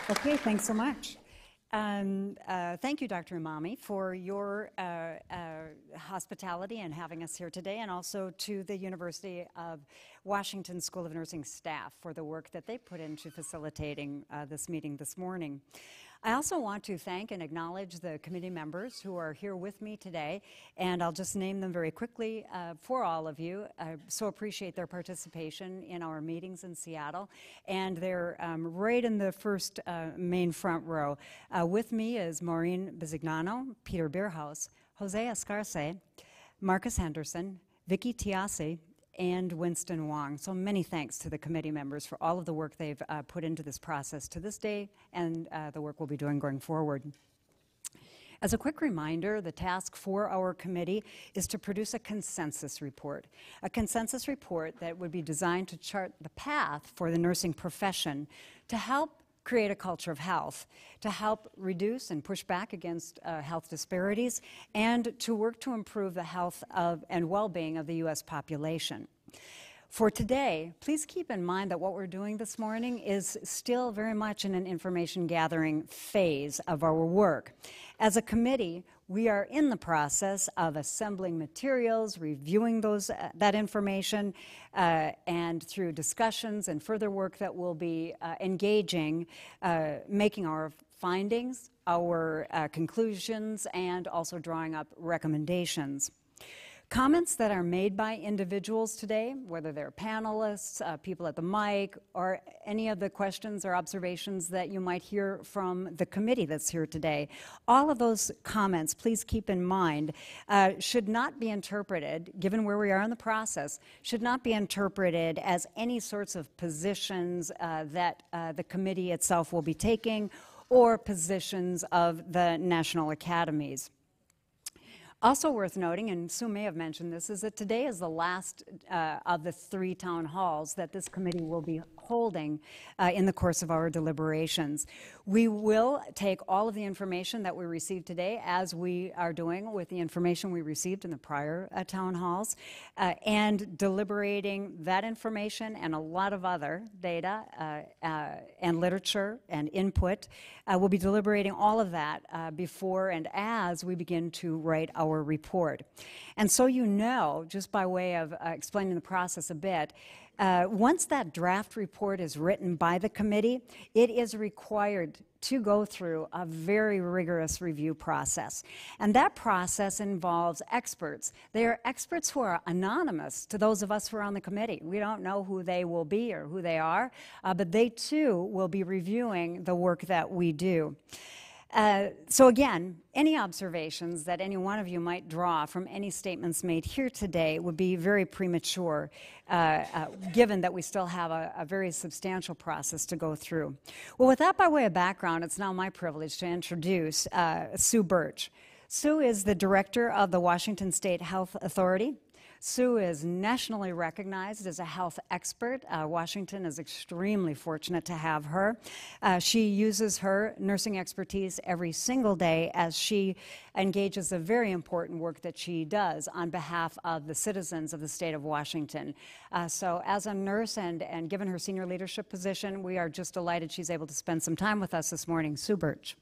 Okay, thanks so much. Thank you, Dr. Imami, for your hospitality and having us here today, and also to the University of Washington School of Nursing staff for the work that they put into facilitating this meeting this morning. I also want to thank and acknowledge the committee members who are here with me today, and I'll just name them very quickly for all of you. I so appreciate their participation in our meetings in Seattle, and they're right in the first main front row. With me is Maureen Bisignano, Peter Bierhaus, Jose Escarce, Marcus Henderson, Vicki Tiasi, and Winston Wong. So many thanks to the committee members for all of the work they've put into this process to this day and the work we'll be doing going forward. As a quick reminder, the task for our committee is to produce a consensus report that would be designed to chart the path for the nursing profession to help create a culture of health, to help reduce and push back against health disparities, and to work to improve the health of and well-being of the U.S. population. For today, please keep in mind that what we're doing this morning is still very much in an information gathering phase of our work. As a committee, we are in the process of assembling materials, reviewing that information, and through discussions and further work that we'll be engaging, making our findings, our conclusions, and also drawing up recommendations. Comments that are made by individuals today, whether they're panelists, people at the mic, or any of the questions or observations that you might hear from the committee that's here today, all of those comments, please keep in mind, should not be interpreted, given where we are in the process, should not be interpreted as any sorts of positions that the committee itself will be taking or positions of the national academies. Also worth noting, and Sue may have mentioned this, is that today is the last of the 3 town halls that this committee will be holding in the course of our deliberations. We will take all of the information that we received today, as we are doing with the information we received in the prior town halls, and deliberating that information and a lot of other data and literature and input. We'll be deliberating all of that before and as we begin to write our report. And so you know, just by way of explaining the process a bit, once that draft report is written by the committee, it is required to go through a very rigorous review process. And that process involves experts. They are experts who are anonymous to those of us who are on the committee. We don't know who they will be or who they are, but they too will be reviewing the work that we do. So again, any observations that any one of you might draw from any statements made here today would be very premature, given that we still have a very substantial process to go through. Well, with that by way of background, it's now my privilege to introduce Sue Birch. Sue is the director of the Washington State Health Authority. Sue is nationally recognized as a health expert. Washington is extremely fortunate to have her. She uses her nursing expertise every single day as she engages the very important work that she does on behalf of the citizens of the state of Washington. So as a nurse and given her senior leadership position, we are just delighted she's able to spend some time with us this morning. Sue Birch.